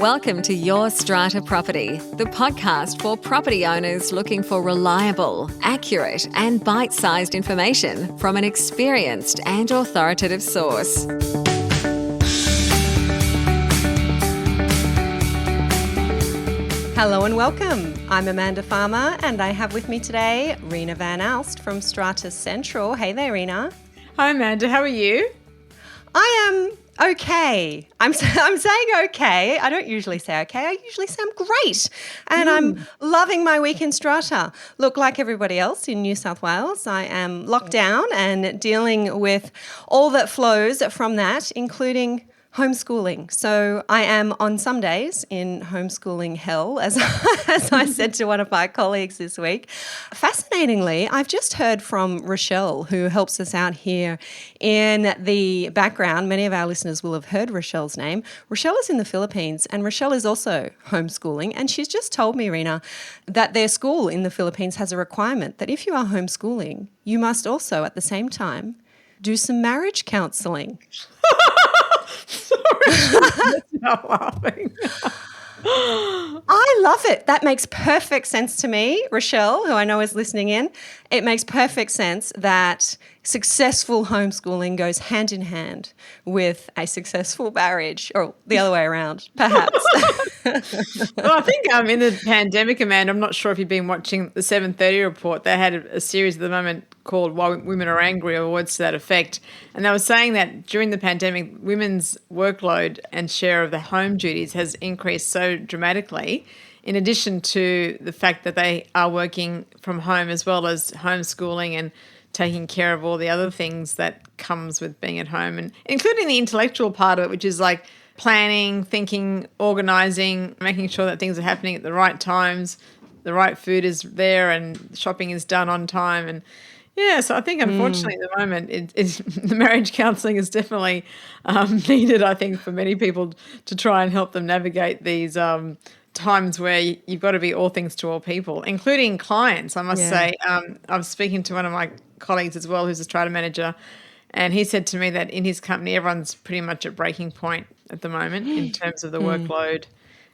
Welcome to Your Strata Property, the podcast for property owners looking for reliable, accurate, and bite-sized information from an experienced and authoritative source. Hello and welcome. I'm Amanda Farmer and I have with me today Reena Van Alst from Strata Central. Hey there, Reena. Hi, Amanda. How are you? I am okay. I'm saying okay. I don't usually say okay. I usually say I'm great. And I'm loving my week in Strata. Look, like everybody else in New South Wales, I am locked down and dealing with all that flows from that, including homeschooling. So I am on some days in homeschooling hell, as I said to one of my colleagues this week. Fascinatingly, I've just heard from Rochelle, who helps us out here in the background. Many of our listeners will have heard Rochelle's name. Rochelle is in the Philippines, and Rochelle is also homeschooling. And she's just told me, Reena, that their school in the Philippines has a requirement that if you are homeschooling, you must also at the same time do some marriage counselling. Sorry, not laughing. I love it. That makes perfect sense to me, Rochelle, who I know is listening in. It makes perfect sense that successful homeschooling goes hand in hand with a successful marriage, or the other way around, perhaps. Well, I think in the pandemic, Amanda, I'm not sure if you've been watching the 7:30 report. They had a series at the moment called Why Women Are Angry, or words to that effect. And they were saying that during the pandemic, women's workload and share of the home duties has increased so dramatically, in addition to the fact that they are working from home as well as homeschooling and taking care of all the other things that comes with being at home, and including the intellectual part of it, which is like planning, thinking, organising, making sure that things are happening at the right times, the right food is there and shopping is done on time. And yeah, so I think unfortunately at the moment the marriage counselling is definitely needed, I think, for many people to try and help them navigate these times where you've got to be all things to all people, including clients. I must say, I was speaking to one of my colleagues as well, who's a strata manager, and he said to me that in his company, everyone's pretty much at breaking point at the moment in terms of the workload.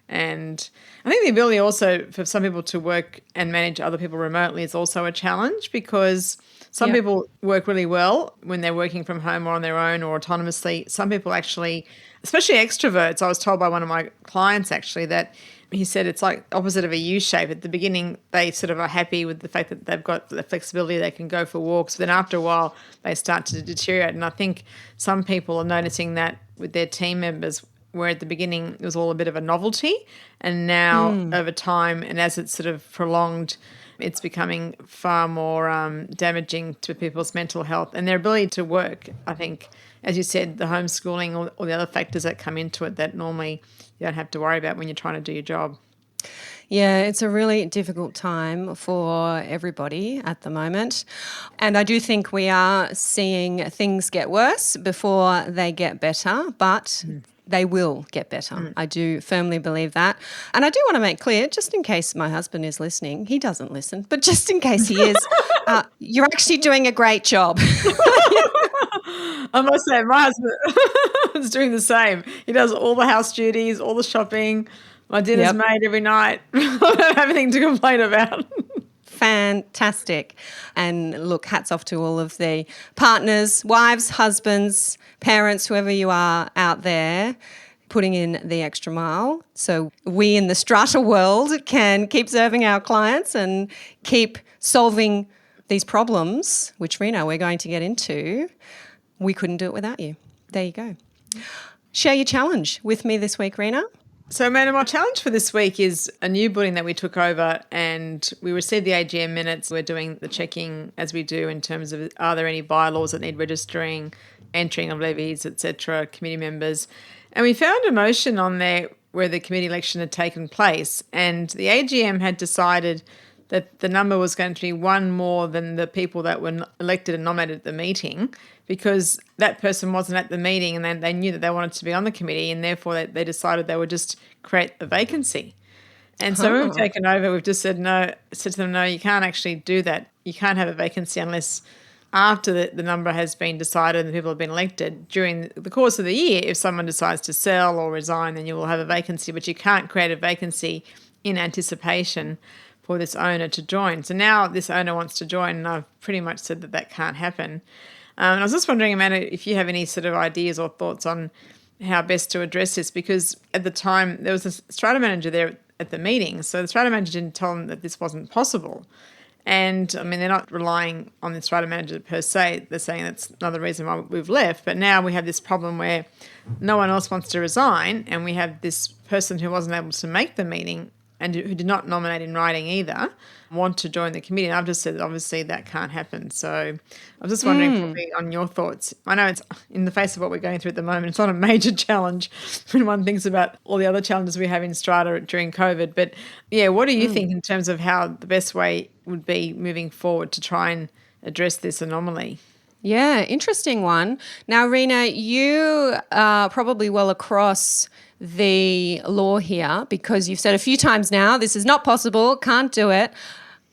And I think the ability also for some people to work and manage other people remotely is also a challenge, because some people work really well when they're working from home or on their own or autonomously. Some people actually, especially extroverts, I was told by one of my clients actually that he said it's like opposite of a U shape. At the beginning, they sort of are happy with the fact that they've got the flexibility, they can go for walks. But then after a while, they start to deteriorate. And I think some people are noticing that with their team members, where at the beginning it was all a bit of a novelty, and now over time and as it's sort of prolonged, it's becoming far more damaging to people's mental health and their ability to work. I think, as you said, the homeschooling or the other factors that come into it that normally you don't have to worry about when you're trying to do your job. Yeah, it's a really difficult time for everybody at the moment. And I do think we are seeing things get worse before they get better, but they will get better. I do firmly believe that. And I do want to make clear, just in case my husband is listening, he doesn't listen, but just in case he is, you're actually doing a great job. I must say, my husband is doing the same. He does all the house duties, all the shopping. My dinner's made every night. I don't have anything to complain about. Fantastic. And look, hats off to all of the partners, wives, husbands, parents, whoever you are out there, putting in the extra mile so we in the strata world can keep serving our clients and keep solving these problems, which, Reena, we're going to get into. We couldn't do it without you. There you go. Share your challenge with me this week, Reena. So, Amanda, my challenge for this week is a new building that we took over, and we received the AGM minutes. We're doing the checking as we do in terms of are there any bylaws that need registering, entering of levies, etc., committee members. And we found a motion on there where the committee election had taken place, and the AGM had decided that the number was going to be one more than the people that were elected and nominated at the meeting, because that person wasn't at the meeting and then they knew that they wanted to be on the committee, and therefore they decided they would just create a vacancy. And so when we've taken over, we've just said to them, no, you can't actually do that. You can't have a vacancy unless after the number has been decided and the people have been elected, during the course of the year, if someone decides to sell or resign, then you will have a vacancy, but you can't create a vacancy in anticipation for this owner to join. So now this owner wants to join, and I've pretty much said that that can't happen. And I was just wondering, Amanda, if you have any sort of ideas or thoughts on how best to address this, because at the time there was a strata manager there at the meeting, so the strata manager didn't tell them that this wasn't possible. And I mean, they're not relying on the strata manager per se. They're saying that's another reason why we've left. But now we have this problem where no one else wants to resign, and we have this person who wasn't able to make the meeting and who did not nominate in writing either want to join the committee. And I've just said, obviously, that can't happen. So I was just wondering on your thoughts. I know it's in the face of what we're going through at the moment, it's not a major challenge when one thinks about all the other challenges we have in strata during COVID. But yeah, what do you think in terms of how the best way would be moving forward to try and address this anomaly? Yeah, interesting one. Now, Reena, you are probably well across the law here because you've said a few times now, this is not possible, can't do it.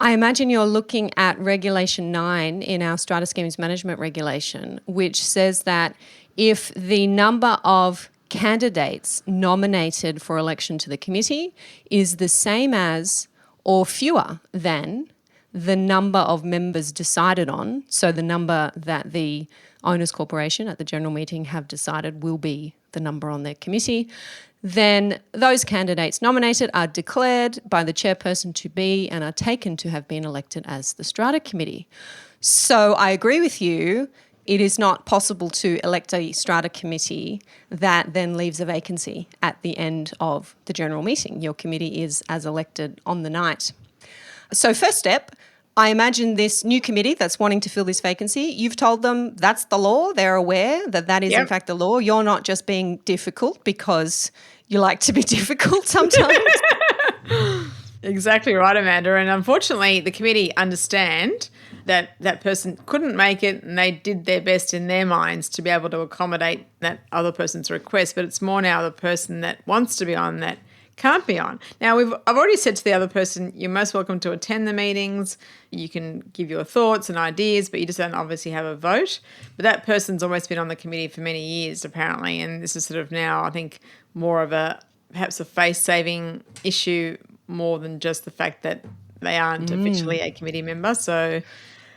I imagine you're looking at Regulation 9 in our Strata Schemes Management Regulation, which says that if the number of candidates nominated for election to the committee is the same as or fewer than the number of members decided on, so the number that the owners' corporation at the general meeting have decided will be the number on their committee, then those candidates nominated are declared by the chairperson to be and are taken to have been elected as the strata committee. So I agree with you. It is not possible to elect a strata committee that then leaves a vacancy at the end of the general meeting. Your committee is as elected on the night. So first step, I imagine this new committee that's wanting to fill this vacancy, you've told them that's the law. They're aware that that is in fact the law. You're not just being difficult because you like to be difficult sometimes. Exactly right, Amanda. And unfortunately, the committee understand that that person couldn't make it and they did their best in their minds to be able to accommodate that other person's request. But it's more now the person that wants to be on that can't be on. Now, I've already said to the other person, you're most welcome to attend the meetings. You can give your thoughts and ideas, but you just don't obviously have a vote. But that person's almost been on the committee for many years, apparently, and this is sort of now, I think, more of perhaps a face-saving issue more than just the fact that they aren't officially a committee member.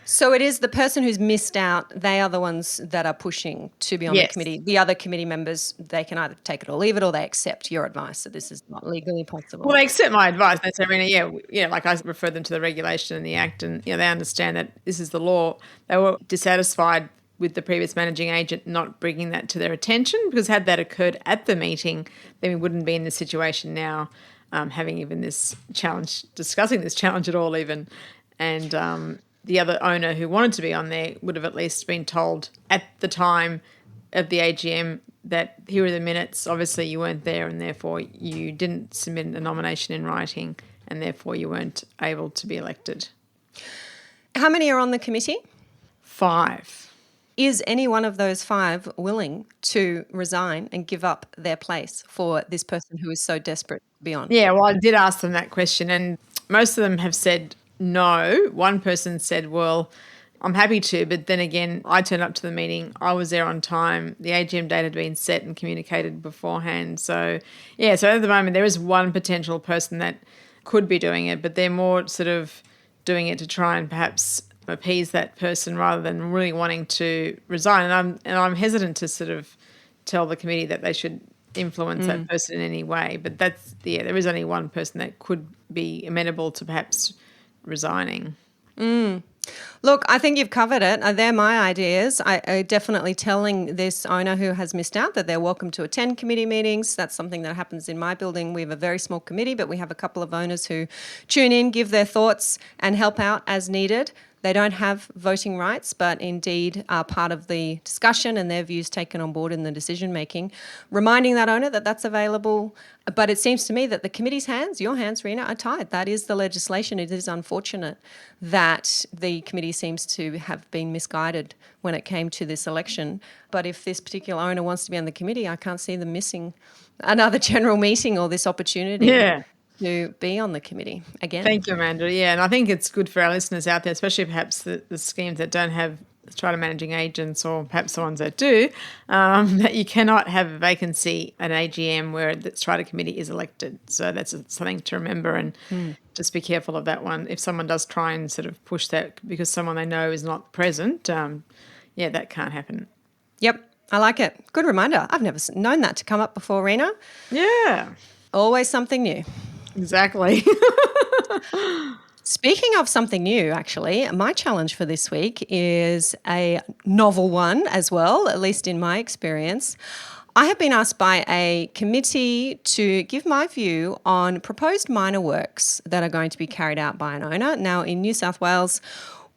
So it is the person who's missed out, they are the ones that are pushing to be on the committee. The other committee members, they can either take it or leave it, or they accept your advice that this is not legally possible. Well, they accept my advice. They say, Reena, like I refer them to the regulation and the Act, and they understand that this is the law. They were dissatisfied with the previous managing agent not bringing that to their attention, because had that occurred at the meeting, then we wouldn't be in this situation now, having even this challenge, discussing this challenge at all even. And the other owner who wanted to be on there would have at least been told at the time of the AGM that here are the minutes. Obviously, you weren't there and therefore you didn't submit a nomination in writing and therefore you weren't able to be elected. How many are on the committee? 5. Is any one of those 5 willing to resign and give up their place for this person who is so desperate to be on? Yeah, well, I did ask them that question and most of them have said no. One person said, well, I'm happy to, but then again, I turned up to the meeting. I was there on time. The AGM date had been set and communicated beforehand. So, so at the moment, there is one potential person that could be doing it, but they're more sort of doing it to try and perhaps appease that person rather than really wanting to resign. And I'm hesitant to sort of tell the committee that they should influence that person in any way. But there is only one person that could be amenable to perhaps resigning. Look, I think you've covered it. They're my ideas. I definitely telling this owner who has missed out that they're welcome to attend committee meetings. That's something that happens in my building. We have a very small committee, but we have a couple of owners who tune in, give their thoughts and help out as needed. They don't have voting rights, but indeed are part of the discussion and their views taken on board in the decision making. Reminding that owner that that's available. But it seems to me that the committee's hands, your hands, Reena, are tied. That is the legislation. It is unfortunate that the committee seems to have been misguided when it came to this election. But if this particular owner wants to be on the committee, I can't see them missing another general meeting or this opportunity. To be on the committee again. Thank you, Amanda. Yeah, and I think it's good for our listeners out there, especially perhaps the schemes that don't have strata managing agents or perhaps the ones that do, that you cannot have a vacancy at AGM where the strata committee is elected. So that's something to remember, and just be careful of that one. If someone does try and sort of push that because someone they know is not present, that can't happen. Yep, I like it. Good reminder. I've never known that to come up before, Reena. Yeah, Always something new. exactly. Speaking of something new, actually, my challenge for this week is a novel one as well, at least in my experience. I have been asked by a committee to give my view on proposed minor works that are going to be carried out by an owner. Now, in New South Wales,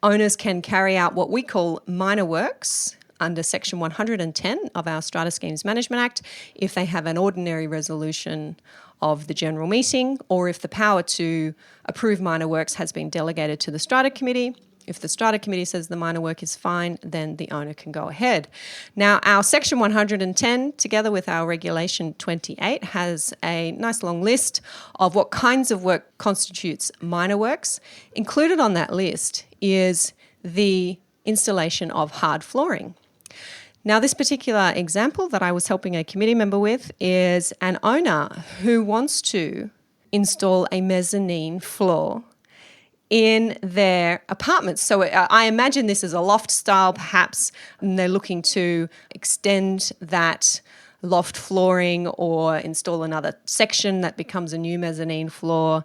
owners can carry out what we call minor works under Section 110 of our Strata Schemes Management Act if they have an ordinary resolution of the general meeting, or if the power to approve minor works has been delegated to the Strata Committee. If the Strata Committee says the minor work is fine, then the owner can go ahead. Now, our Section 110, together with our Regulation 28, has a nice long list of what kinds of work constitutes minor works. Included on that list is the installation of hard flooring. Now, this particular example that I was helping a committee member with is an owner who wants to install a mezzanine floor in their apartments. So I imagine this is a loft style perhaps, and they're looking to extend that loft flooring or install another section that becomes a new mezzanine floor.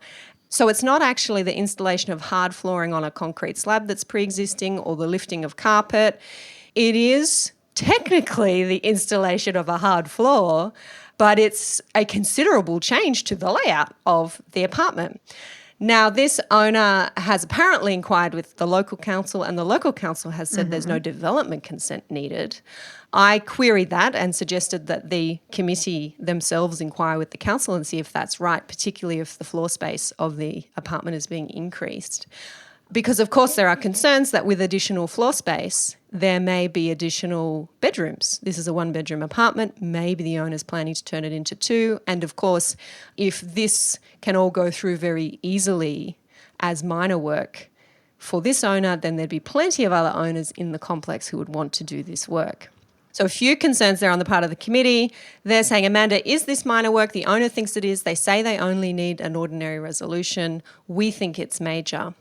So it's not actually the installation of hard flooring on a concrete slab that's pre-existing or the lifting of carpet. It is technically the installation of a hard floor, but it's a considerable change to the layout of the apartment. Now, this owner has apparently inquired with the local council, and the local council has said there's no development consent needed. I queried that and suggested that the committee themselves inquire with the council and see if that's right, particularly if the floor space of the apartment is being increased. Because, of course, there are concerns that with additional floor space, there may be additional bedrooms. This is a one-bedroom apartment. Maybe the owner's planning to turn it into two. And, of course, if this can all go through very easily as minor work for this owner, then there'd be plenty of other owners in the complex who would want to do this work. So a few concerns there on the part of the committee. They're saying, Amanda, is this minor work? The owner thinks it is. They say they only need an ordinary resolution. We think it's major.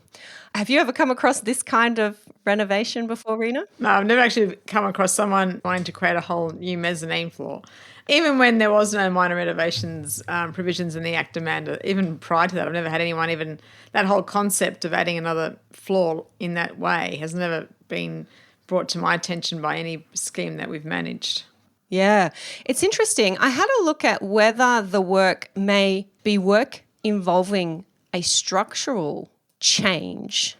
Have you ever come across this kind of renovation before, Reena? No, I've never actually come across someone wanting to create a whole new mezzanine floor. Even when there was no minor renovations provisions in the Act, Amanda, even prior to that, I've never had anyone even, that whole concept of adding another floor in that way has never been brought to my attention by any scheme that we've managed. Yeah, it's interesting. I had a look at whether the work may be work involving a structural change.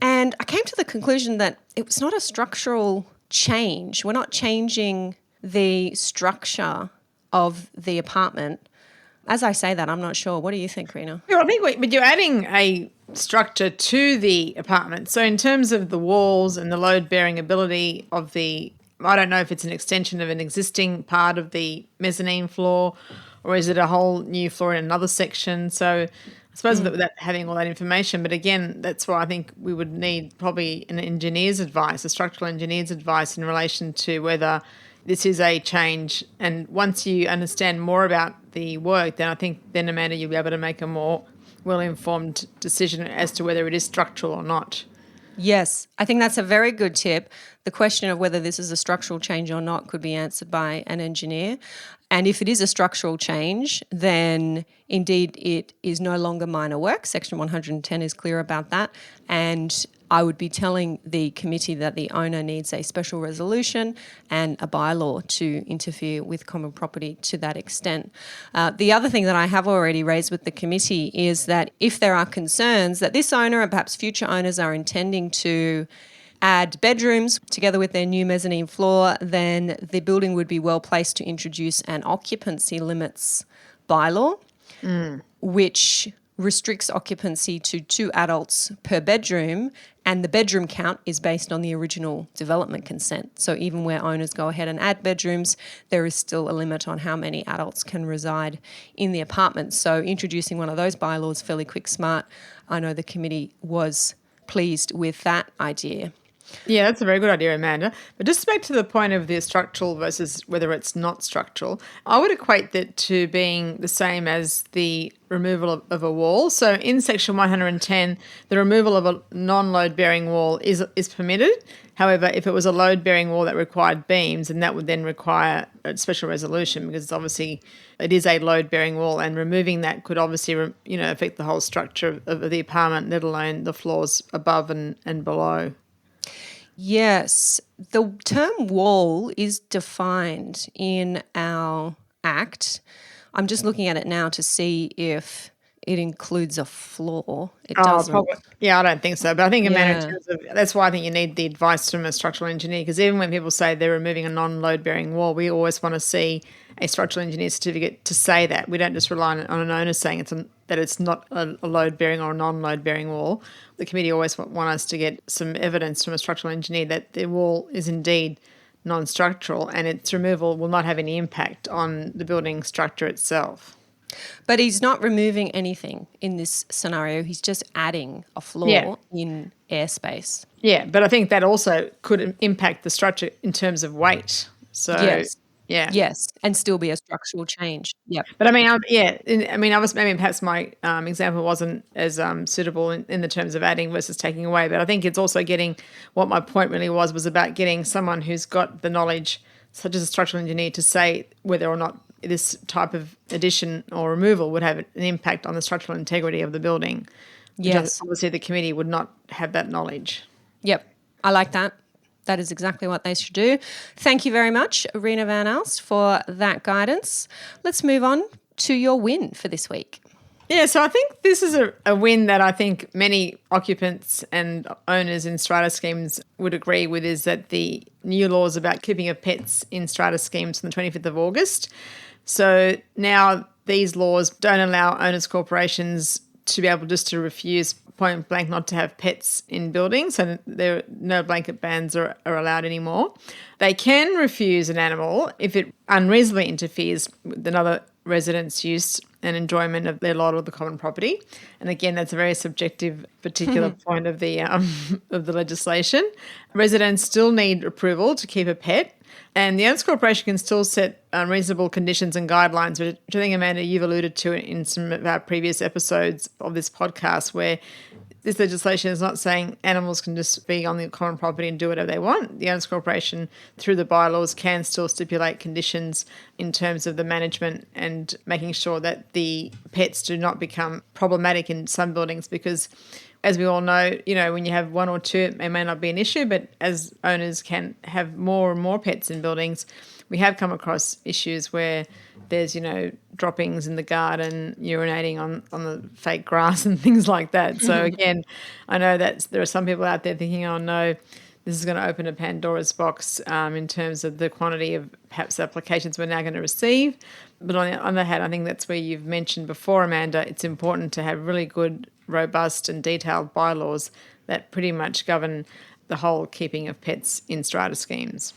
And I came to the conclusion that it was not a structural change. We're not changing the structure of the apartment. As I say that, I'm not sure. What do you think, Reena? Yeah, I think but you're adding a structure to the apartment. So in terms of the walls and the load-bearing ability of the, I don't know if it's an extension of an existing part of the mezzanine floor, or is it a whole new floor in another section? So I suppose without having all that information, but again, that's why I think we would need probably an engineer's advice, a structural engineer's advice in relation to whether this is a change. And once you understand more about the work, then I think then, Amanda, you'll be able to make a more well-informed decision as to whether it is structural or not. Yes, I think that's a very good tip. The question of whether this is a structural change or not could be answered by an engineer. And if it is a structural change, then indeed it is no longer minor work. Section 110 is clear about that. And I would be telling the committee that the owner needs a special resolution and a bylaw to interfere with common property to that extent. The other thing that I have already raised with the committee is that if there are concerns that this owner and perhaps future owners are intending to add bedrooms together with their new mezzanine floor, then the building would be well placed to introduce an occupancy limits bylaw, which restricts occupancy to 2 adults per bedroom, and the bedroom count is based on the original development consent. So even where owners go ahead and add bedrooms, there is still a limit on how many adults can reside in the apartment. So introducing one of those bylaws fairly quick smart. I know the committee was pleased with that idea. Yeah, that's a very good idea, Amanda. But just back to the point of the structural versus whether it's not structural, I would equate that to being the same as the removal of a wall. So in Section 110, the removal of a non-load bearing wall is permitted. However, if it was a load bearing wall that required beams, and that would then require a special resolution because obviously it is a load bearing wall, and removing that could obviously affect the whole structure of the apartment, let alone the floors above and below. Yes, the term wall is defined in our Act. I'm just looking at it now to see if it includes a floor. It doesn't. Probably. Yeah, I don't think so. But I think, Amanda, in Yeah. terms of, that's why I think you need the advice from a structural engineer, because even when people say they're removing a non-load bearing wall, we always want to see a structural engineer certificate to say that. We don't just rely on an owner saying that it's not a load bearing or a non-load bearing wall. The committee always want us to get some evidence from a structural engineer that the wall is indeed non-structural and its removal will not have any impact on the building structure itself. But he's not removing anything in this scenario. He's just adding a floor in airspace. Yeah, but I think that also could impact the structure in terms of weight. So, Yes. yeah. Yes, and still be a structural change. Yep. But I mean, I was maybe perhaps my example wasn't as suitable in the terms of adding versus taking away. But I think it's also getting what my point really was about getting someone who's got the knowledge, such as a structural engineer, to say whether or not this type of addition or removal would have an impact on the structural integrity of the building. Yes. Obviously, the committee would not have that knowledge. Yep. I like that. That is exactly what they should do. Thank you very much, Reena van Alst, for that guidance. Let's move on to your win for this week. Yeah, so I think this is a win that I think many occupants and owners in strata schemes would agree with, is that the new laws about keeping of pets in strata schemes from the 25th of August. So now these laws don't allow owners' corporations to be able just to refuse point blank not to have pets in buildings, and there no blanket bans are allowed anymore. They can refuse an animal if it unreasonably interferes with another resident's use and enjoyment of their lot or the common property. And again, that's a very subjective particular point of the legislation. Residents still need approval to keep a pet, and the owners' corporation can still set reasonable conditions and guidelines, which I think, Amanda, you've alluded to in some of our previous episodes of this podcast, where this legislation is not saying animals can just be on the common property and do whatever they want. The owners' corporation, through the bylaws, can still stipulate conditions in terms of the management and making sure that the pets do not become problematic in some buildings, because as we all know, when you have one or two, it may not be an issue, but as owners can have more and more pets in buildings, we have come across issues where there's, droppings in the garden, urinating on the fake grass and things like that. So again, I know that there are some people out there thinking, oh no, this is going to open a Pandora's box in terms of the quantity of perhaps applications we're now going to receive. But on the other hand, I think that's where you've mentioned before, Amanda, it's important to have really good, robust and detailed bylaws that pretty much govern the whole keeping of pets in strata schemes.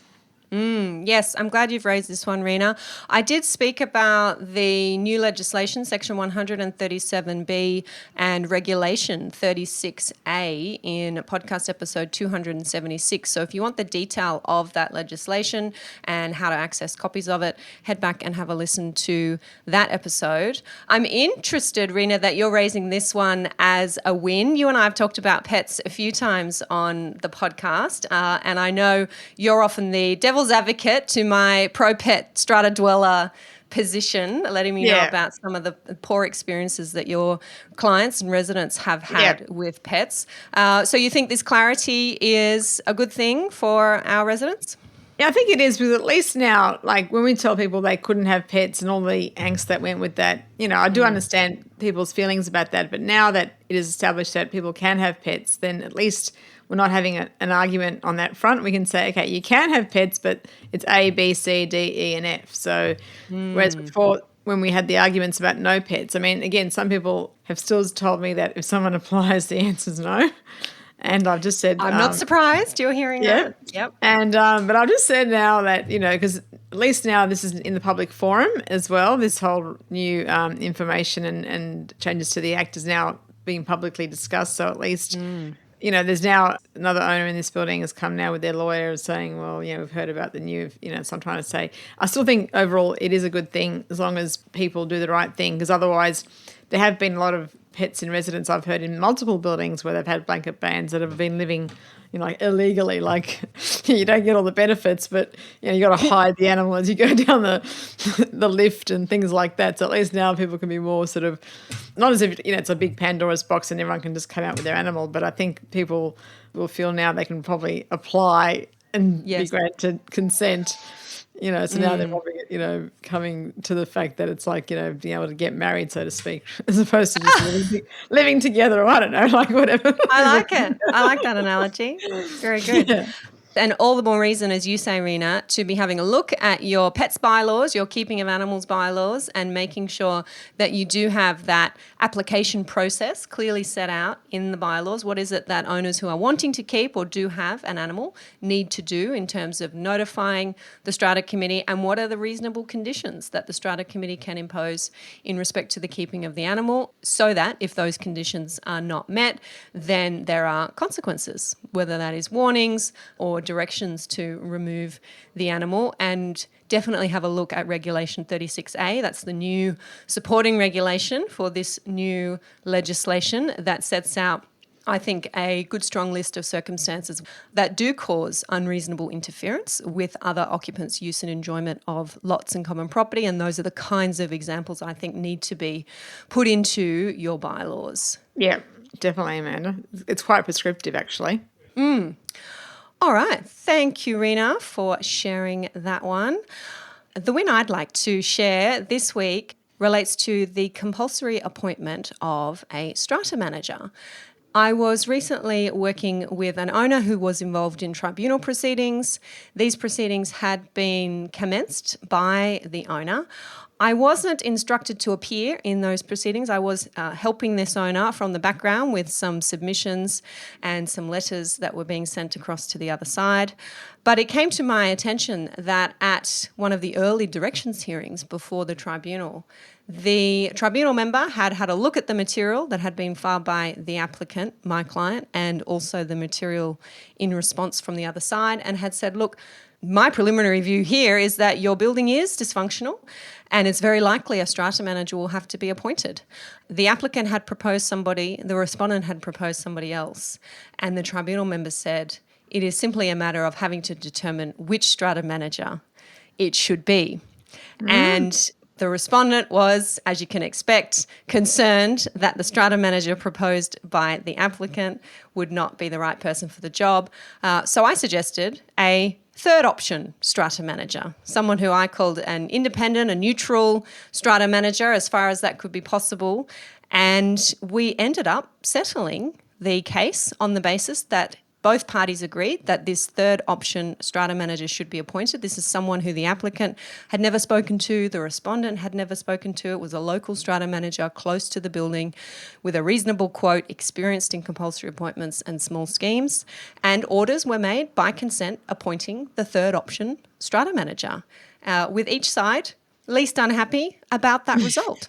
Yes, I'm glad you've raised this one, Reena. I did speak about the new legislation, Section 137B and Regulation 36A in podcast episode 276. So if you want the detail of that legislation and how to access copies of it, head back and have a listen to that episode. I'm interested, Reena, that you're raising this one as a win. You and I have talked about pets a few times on the podcast, and I know you're often the devil's advocate to my pro-pet strata dweller position, letting me know about some of the poor experiences that your clients and residents have had with pets. So you think this clarity is a good thing for our residents? Yeah, I think it is, because at least now, like when we tell people they couldn't have pets and all the angst that went with that, I do understand people's feelings about that. But now that it is established that people can have pets, then at least we're not having an argument on that front. We can say, okay, you can have pets, but it's A, B, C, D, E, and F. So whereas before, when we had the arguments about no pets, I mean, again, some people have still told me that if someone applies, the answer's no. And I've just said, I'm not surprised you're hearing that. Yep. And but I've just said now that, because at least now this is in the public forum as well. This whole new information and changes to the Act is now being publicly discussed. So at least there's now another owner in this building has come now with their lawyer saying, well, we've heard about the new, so I'm trying to say, I still think overall it is a good thing as long as people do the right thing, because otherwise there have been a lot of pets in residence I've heard in multiple buildings where they've had blanket bans that have been living like illegally, like you don't get all the benefits, but you got to hide the animal as you go down the lift and things like that. So at least now people can be more sort of, not as if it's a big Pandora's box and everyone can just come out with their animal, but I think people will feel now they can probably apply and be granted consent. So now they're probably, coming to the fact that it's like, being able to get married, so to speak, as opposed to just living together, or I don't know, like whatever. I like it. I like that analogy. Very good. Yeah. And all the more reason, as you say, Reena, to be having a look at your pets bylaws, your keeping of animals bylaws, and making sure that you do have that application process clearly set out in the bylaws. What is it that owners who are wanting to keep or do have an animal need to do in terms of notifying the Strata Committee, and what are the reasonable conditions that the Strata Committee can impose in respect to the keeping of the animal, so that if those conditions are not met, then there are consequences, whether that is warnings or directions to remove the animal. And definitely have a look at Regulation 36A. That's the new supporting regulation for this new legislation that sets out, I think, a good strong list of circumstances that do cause unreasonable interference with other occupants' use and enjoyment of lots and common property. And those are the kinds of examples I think need to be put into your bylaws. Yeah, definitely, Amanda. It's quite prescriptive, actually. All right. Thank you, Reena, for sharing that one. The win I'd like to share this week relates to the compulsory appointment of a strata manager. I was recently working with an owner who was involved in tribunal proceedings. These proceedings had been commenced by the owner. I wasn't instructed to appear in those proceedings. I was helping this owner from the background with some submissions and some letters that were being sent across to the other side. But it came to my attention that at one of the early directions hearings before the tribunal, the tribunal member had had a look at the material that had been filed by the applicant, my client, and also the material in response from the other side, and had said, look, my preliminary view here is that your building is dysfunctional and it's very likely a strata manager will have to be appointed. The applicant had proposed somebody, the respondent had proposed somebody else, and the tribunal member said it is simply a matter of having to determine which strata manager it should be. And the respondent was, as you can expect, concerned that the strata manager proposed by the applicant would not be the right person for the job. So I suggested a third option strata manager, someone who I called an independent, a neutral strata manager as far as that could be possible. And we ended up settling the case on the basis that both parties agreed that this third option strata manager should be appointed. This is someone who the applicant had never spoken to, the respondent had never spoken to. It was a local strata manager close to the building with a reasonable quote, experienced in compulsory appointments and small schemes. And orders were made by consent appointing the third option strata manager, with each side least unhappy about that result.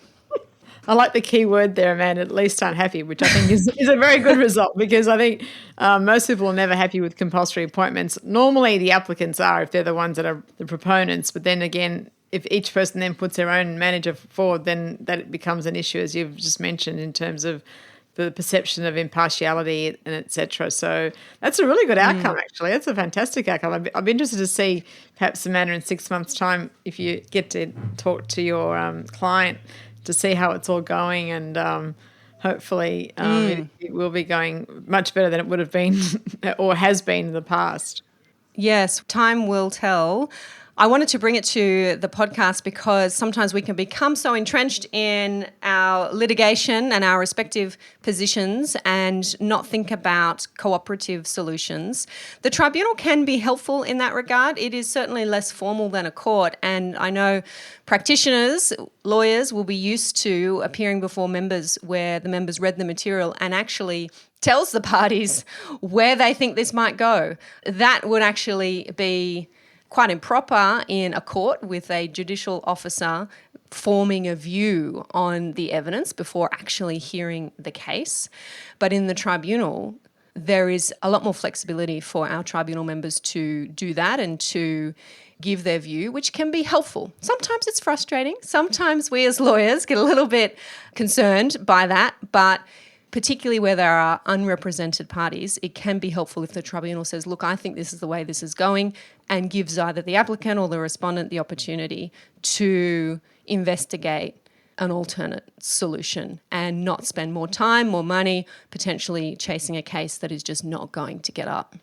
I like the key word there, Amanda, at least unhappy, which I think is a very good result, because I think most people are never happy with compulsory appointments. Normally the applicants are, if they're the ones that are the proponents, but then again, if each person then puts their own manager forward, then that becomes an issue, as you've just mentioned, in terms of the perception of impartiality and et cetera. So that's a really good outcome, actually. That's a fantastic outcome. I'd be interested to see, perhaps, Amanda, in 6 months' time, if you get to talk to your client, to see how it's all going, and hopefully it will be going much better than it would have been or has been in the past. Yes, time will tell. I wanted to bring it to the podcast because sometimes we can become so entrenched in our litigation and our respective positions and not think about cooperative solutions. The tribunal can be helpful in that regard. It is certainly less formal than a court, and I know practitioners, lawyers, will be used to appearing before members where the members read the material and actually tells the parties where they think this might go. That would actually be quite improper in a court with a judicial officer forming a view on the evidence before actually hearing the case. But in the tribunal, there is a lot more flexibility for our tribunal members to do that and to give their view, which can be helpful. Sometimes it's frustrating. Sometimes we as lawyers get a little bit concerned by that, but particularly where there are unrepresented parties, it can be helpful if the tribunal says, look, I think this is the way this is going, and gives either the applicant or the respondent the opportunity to investigate an alternate solution and not spend more time, more money, potentially chasing a case that is just not going to get up.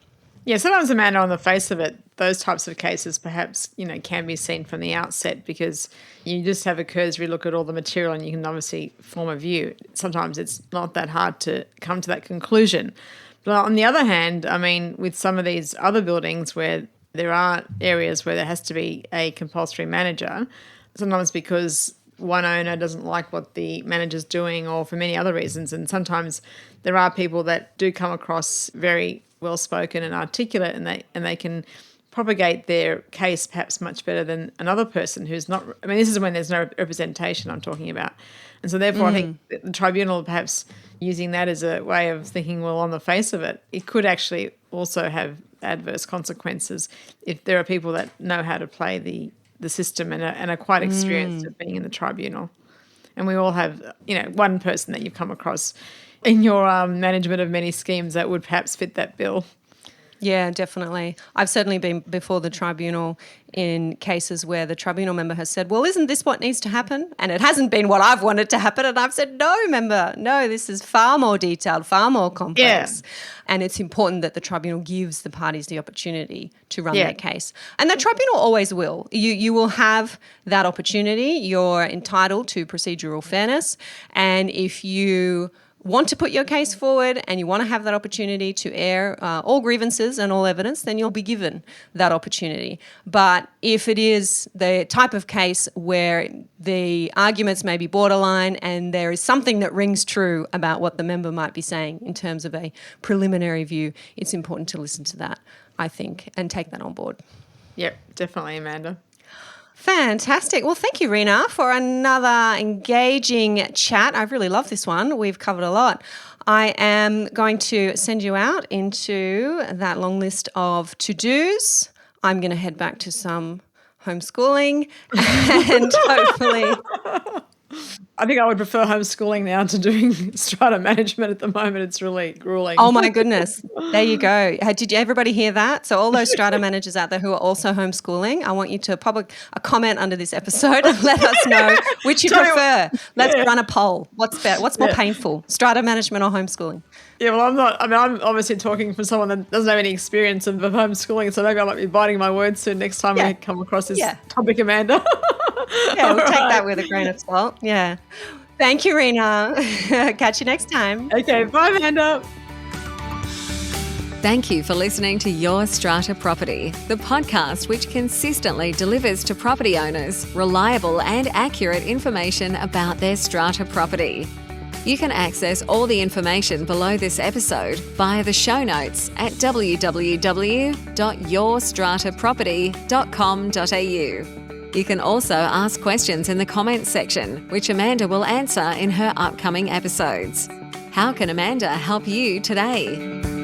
Yeah, sometimes, Amanda, on the face of it, those types of cases perhaps, can be seen from the outset because you just have a cursory look at all the material and you can obviously form a view. Sometimes it's not that hard to come to that conclusion. But on the other hand, I mean, with some of these other buildings where there are areas where there has to be a compulsory manager, sometimes because one owner doesn't like what the manager's doing or for many other reasons. And sometimes there are people that do come across very well-spoken and articulate and they can propagate their case perhaps much better than another person who's not. I mean, this is when there's no representation I'm talking about. And so therefore I think the tribunal perhaps using that as a way of thinking, well, on the face of it, it could actually also have adverse consequences if there are people that know how to play the system and are quite experienced at being in the tribunal. And we all have, one person that you've come across in your management of many schemes that would perhaps fit that bill. Yeah, definitely. I've certainly been before the tribunal in cases where the tribunal member has said, well, isn't this what needs to happen? And it hasn't been what I've wanted to happen. And I've said, no, member, no, this is far more detailed, far more complex. Yeah. And it's important that the tribunal gives the parties the opportunity to run their case. And the tribunal always will. You will have that opportunity. You're entitled to procedural fairness. And if you want to put your case forward and you want to have that opportunity to air all grievances and all evidence, then you'll be given that opportunity. But if it is the type of case where the arguments may be borderline and there is something that rings true about what the member might be saying in terms of a preliminary view, it's important to listen to that, I think, and take that on board. Yep, definitely, Amanda. Fantastic. Well, thank you, Reena, for another engaging chat. I've really loved this one. We've covered a lot. I am going to send you out into that long list of to-dos. I'm going to head back to some homeschooling and hopefully... I think I would prefer homeschooling now to doing strata management at the moment. It's really grueling. Oh, my goodness. There you go. Did everybody hear that? So all those strata managers out there who are also homeschooling, I want you to pop a comment under this episode and let us know which you prefer. Let's run a poll. What's better? What's more painful, strata management or homeschooling? Yeah, well, I'm obviously talking from someone that doesn't have any experience of homeschooling, so maybe I might be biting my words soon next time I come across this topic, Amanda. Yeah, we'll take that with a grain of salt. Yeah. Thank you, Reena. Catch you next time. Okay, bye, Amanda. Thank you for listening to Your Strata Property, the podcast which consistently delivers to property owners reliable and accurate information about their strata property. You can access all the information below this episode via the show notes at www.yourstrataproperty.com.au. You can also ask questions in the comments section, which Amanda will answer in her upcoming episodes. How can Amanda help you today?